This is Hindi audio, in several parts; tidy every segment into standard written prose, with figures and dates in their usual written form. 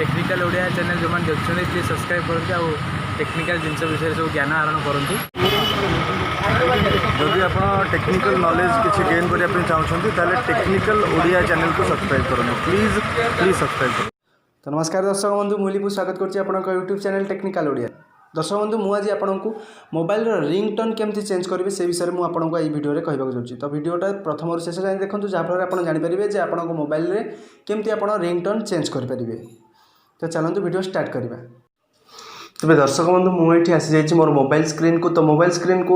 टेक्निकल ओडिया चैनल जो मैंने देखते प्लीज सब्सक्राइब करते आउ टेक्निकल जिनस विषय सब ज्ञान आहरण करूँ। जदि आप टेक्निकल नॉलेज किसी गेन करने चाहते हैं टेक्निकल ओडिया चैनल को सब्सक्राइब करूँ प्लीज प्लीज सब्सक्राइब करूँ। तो नमस्कार दर्शक बंधु मुझे स्वागत करुँच यूट्यूब चैनल टेक्निकल ओडिया। दर्शक बंधु मुझे आपको मोबाइल रिंगटोन केमती चेंज करेंगे से विषय में आपको ये वीडियो कहना चाहूँगी। तो वीडियोटा प्रथम शेष जाए देखो जहाँफल आप जानीपारे जे आप मोबाइल में केमती आप रिंगटोन चेंज करेंगे। तो चलते वीडियो स्टार्ट करवा। तेज दर्शक बंधु मुझे आसी जाइए मोर मोबाइल स्क्रीन को। तो मोबाइल स्क्रीन को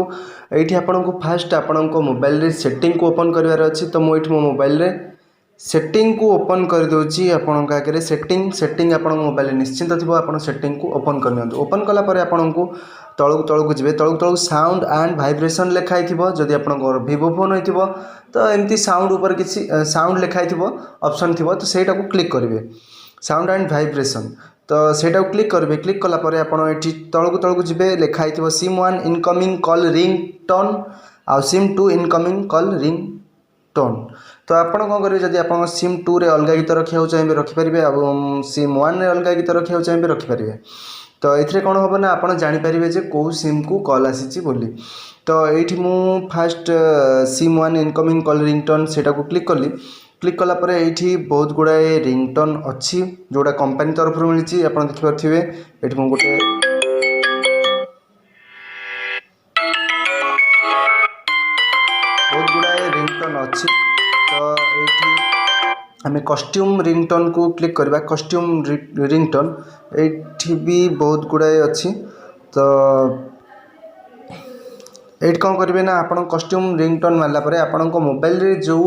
ये आपको फास्ट आपण मोबाइल सेटिंग को ओपन करार अच्छी। तो मुझे मो मोबाइल रे सेटिंग को ओपन कर दूसरी आपण आगे सेटिंग आप मोबाइल निश्चिंत थी आप सेटिंग को ओपन कर दिखाँ। ओपन कलापर आपन को तलू जी तलू साउंड एंड वाइब्रेशन लिखाई जदि आप वीवो फोन हो तो एमती साउंड उपर किसी साउंड लिखाई ऑप्शन थी तो सहीटा को क्लिक करेंगे साउंड एंड वाइब्रेशन। तो सहीटा को क्लिक करेंगे। क्लिक कलापर आपड़ी तलू जी लिखाई SIM 1 incoming call ring tone आ SIM 2 incoming call ring tone. तो आपड़ कौन करेंगे जब आप सिम 2 रे अलग गीत रखा चाहिए रखिपारे और सिम 1 रे अलग गीत रखा चाहिए रखिपारे। तो ये कौन हम ना आप जानीपारे जे कौ सिम को कॉल आसी बोली। तो ये मु fast SIM 1 incoming call ringtone सेटा को क्लिक कली। क्लिक कलापर ये बहुत गुड़ाए रिंगटोन अच्छी जोड़ा कंपनी तरफ मिली आप देखिपे। ये गोटे बहुत गुड़ाए रिंगटोन अच्छी। तो ये आम कस्ट्यूम रिंगटोन को क्लिक करवा। कस्ट्यूम रिंगटोन ये भी बहुत गुड़ाए अच्छी। तो ये कौन करेंगे ना आप कस्ट्यूम रिंगटोन मारला आपण मोबाइल रे जो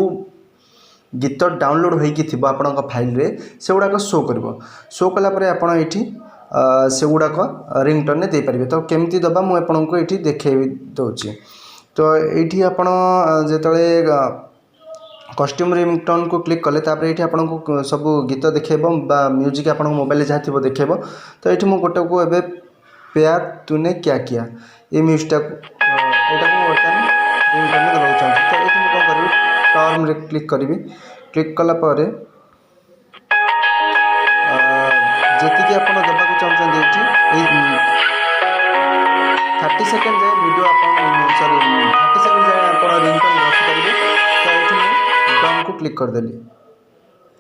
गीत डाउनलोड होती आपण फाइल रे से गुड़ाक शो कर शो कलापर आपड़ ये से गुड़ाक रिंगटोन दे पारे। तो केमती दबा मुझे ये देखे दूसरी। तो ये आप जो कस्ट्यूम रिंगटोन को क्लिक कले ये आपको सब गीत देखेब म्यूजिक आप मोबाइल जहाँ थी देखेब। तो ये मुझे गोटे को ए प्यार तूने क्या किया ये म्यूजिकटा यहाँ बर्तमान रिंगटोन में देवाक चाहूँगी। तो ये कौन करी टर्म रे क्लिक करी। क्लिक कलापर जी आप देवाक चाहते 30 सेकेंड जाए वीडियो आप सॉरी 30 सेकेंड जाए आप रिंगटोन रखिपारे। तो ये डन को क्लिक करदेली।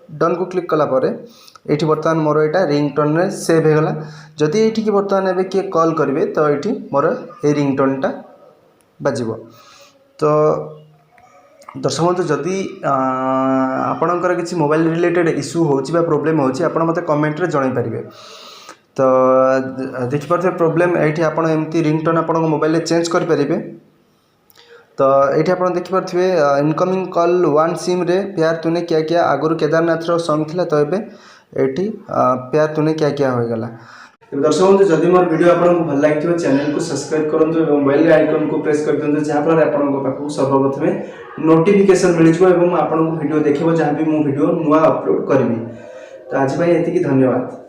डन को क्लिक कलापर ये बर्तमान मोर यहाँ रिंगटोन रे सेव होगला। जदि ये बर्तमान एवं किए कॉल करेंगे तो ये मोर ये रिंगटोनटा बाजिब। तो दर्शक बंधु जदि आपणकर किसी मोबाइल रिलेटेड इश्यू हो प्रोब्लेम होती आप मत कमेंट रे जन पारे। तो देखिपे प्रोब्लेम ये आप एमती रिंगटोन आप मोबाइल चेंज करेंगे। तो ये आप देखिपे इनकमिंग कॉल 1 सिम रे प्यार तूने क्या किया आगुरी केदारनाथ सॉन्ग थिला। तो ये प्यार तूने क्या किया होगला। दर्शक बंधु जदि मोर वीडियो आपको भल लगी चैनल को सब्सक्राइब करूँ और मोबाइल आइकन को प्रेस कर दिखाँ जहाँफल आपको सर्वप्रथम नोटिफिकेशन मिल जाए आपको वीडियो देखो जहाँ भी मु वीडियो नुआ अपलोड करी। तो आज ये धन्यवाद।